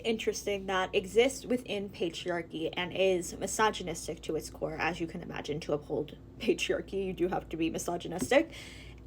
interesting that exists within patriarchy and is misogynistic to its core, as you can imagine. To uphold patriarchy, you do have to be misogynistic,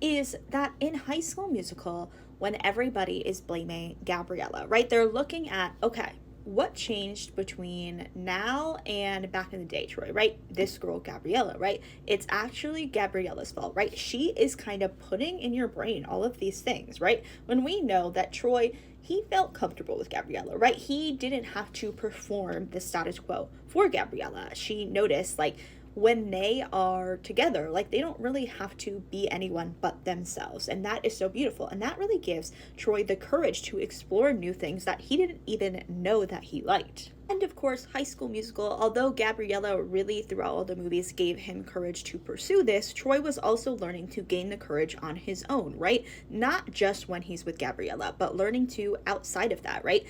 is that in High School Musical, when everybody is blaming Gabriella, right? They're looking at, okay, what changed between now and back in the day, Troy, right? This girl, Gabriella, right? It's actually Gabriella's fault, right? She is kind of putting in your brain all of these things, right? When we know that Troy, he felt comfortable with Gabriella, right? He didn't have to perform the status quo for Gabriella. She noticed, like, when they are together, like, they don't really have to be anyone but themselves. And that is so beautiful. And that really gives Troy the courage to explore new things that he didn't even know that he liked. And of course, High School Musical, although Gabriella really throughout all the movies gave him courage to pursue this, Troy was also learning to gain the courage on his own, right? Not just when he's with Gabriella, but learning to outside of that, right?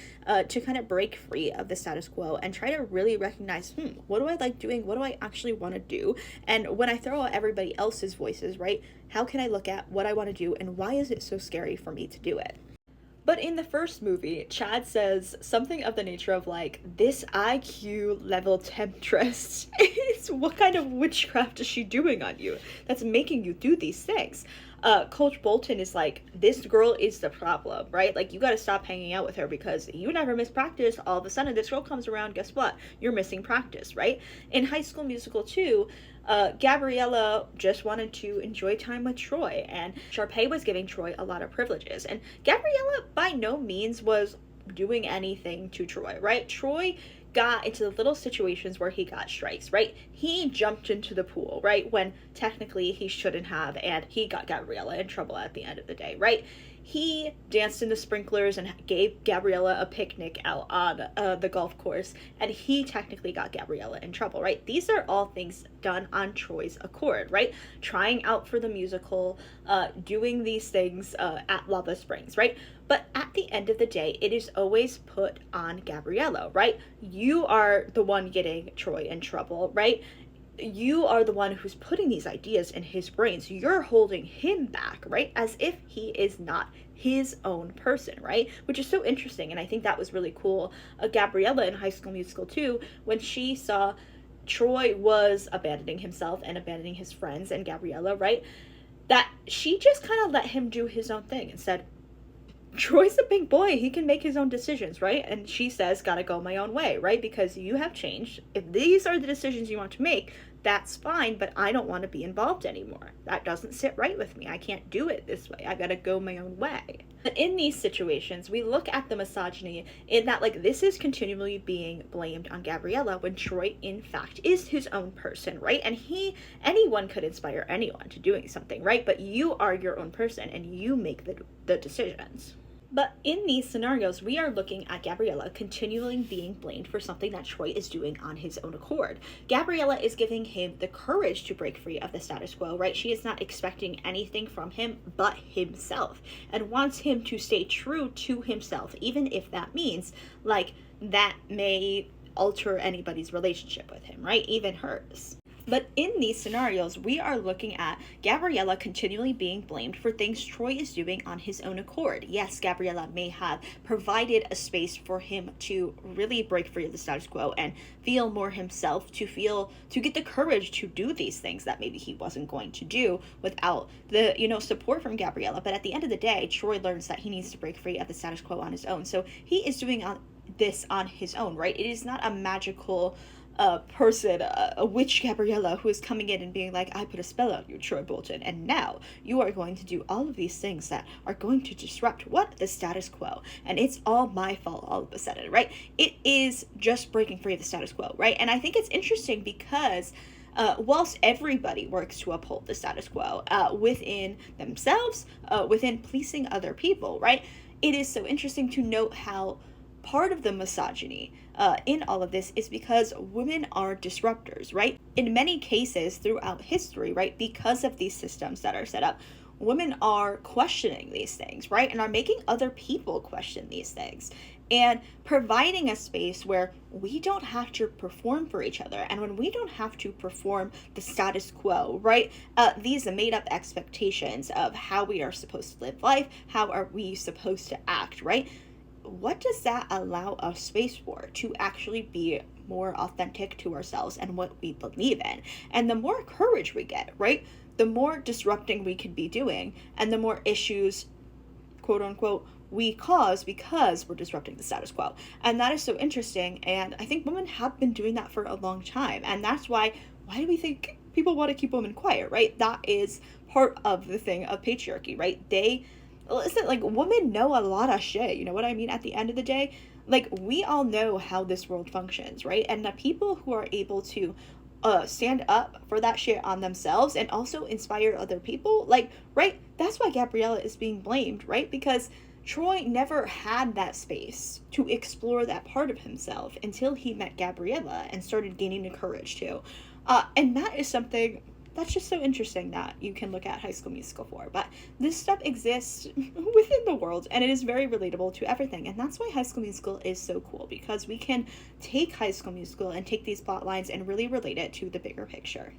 To kind of break free of the status quo and try to really recognize, what do I like doing? What do I actually want to do? And when I throw out everybody else's voices, right? How can I look at what I want to do and why is it so scary for me to do it? But in the first movie, Chad says something of the nature of, like, this IQ level temptress is what kind of witchcraft is she doing on you that's making you do these things? Coach Bolton is like, this girl is the problem, right? Like, you got to stop hanging out with her because you never miss practice. All of a sudden, this girl comes around, guess what? You're missing practice, right? In High School Musical 2, Gabriella just wanted to enjoy time with Troy, and Sharpay was giving Troy a lot of privileges. And Gabriella by no means was doing anything to Troy, right? Troy got into the little situations where he got strikes, right? He jumped into the pool, right? When technically he shouldn't have, and he got Gabriella in trouble at the end of the day, right? He danced in the sprinklers and gave Gabriella a picnic out on the golf course, and he technically got Gabriella in trouble, right? These are all things done on Troy's accord, right? Trying out for the musical, doing these things at Lava Springs, right? But at the end of the day, it is always put on Gabriella, right? You are the one getting Troy in trouble, right? You are the one who's putting these ideas in his brain. So you're holding him back, right? As if he is not his own person, right? Which is so interesting. And I think that was really cool. Gabriella in High School Musical 2, when she saw Troy was abandoning himself and abandoning his friends and Gabriella, right? That she just kind of let him do his own thing and said, Troy's a big boy. He can make his own decisions, right? And she says, gotta go my own way, right? Because you have changed. If these are the decisions you want to make, that's fine, but I don't want to be involved anymore. That doesn't sit right with me. I can't do it this way. I gotta go my own way. In these situations, we look at the misogyny in that, like, this is continually being blamed on Gabriella when Troy, in fact, is his own person, right? And anyone could inspire anyone to doing something, right? But you are your own person and you make the decisions. But in these scenarios, we are looking at Gabriella continually being blamed for something that Troy is doing on his own accord. Gabriella is giving him the courage to break free of the status quo, right? She is not expecting anything from him but himself and wants him to stay true to himself, even if that means, like, that may alter anybody's relationship with him, right? Even hers. But in these scenarios, we are looking at Gabriella continually being blamed for things Troy is doing on his own accord. Yes, Gabriella may have provided a space for him to really break free of the status quo and feel more himself, to get the courage to do these things that maybe he wasn't going to do without the, support from Gabriella. But at the end of the day, Troy learns that he needs to break free of the status quo on his own. So he is doing this on his own, right? It is not a magical person, a witch Gabriella, who is coming in and being like, I put a spell on you, Troy Bolton, and now you are going to do all of these things that are going to disrupt the status quo, and it's all my fault all of a sudden, right? It is just breaking free of the status quo, right? And I think it's interesting because whilst everybody works to uphold the status quo within themselves, within policing other people, right? It is so interesting to note how part of the misogyny in all of this is because women are disruptors, right? In many cases throughout history, right, because of these systems that are set up, women are questioning these things, right, and are making other people question these things and providing a space where we don't have to perform for each other. And when we don't have to perform the status quo, right, these made up expectations of how we are supposed to live life, how are we supposed to act, right? what does that allow us space for to actually be more authentic to ourselves and what we believe in? And the more courage we get, right, the more disrupting we could be doing, and the more issues, quote unquote, we cause because we're disrupting the status quo. And that is so interesting. And I think women have been doing that for a long time. And that's why do we think people want to keep women quiet, right? That is part of the thing of patriarchy, right? Listen, like, women know a lot of shit. You know what I mean? At the end of the day, like, we all know how this world functions, right? And the people who are able to stand up for that shit on themselves and also inspire other people, like, right, that's why Gabriella is being blamed, right? Because Troy never had that space to explore that part of himself until he met Gabriella and started gaining the courage to. And that is something that's just so interesting that you can look at High School Musical for. But this stuff exists within the world, and it is very relatable to everything. And that's why High School Musical is so cool, because we can take High School Musical and take these plot lines and really relate it to the bigger picture.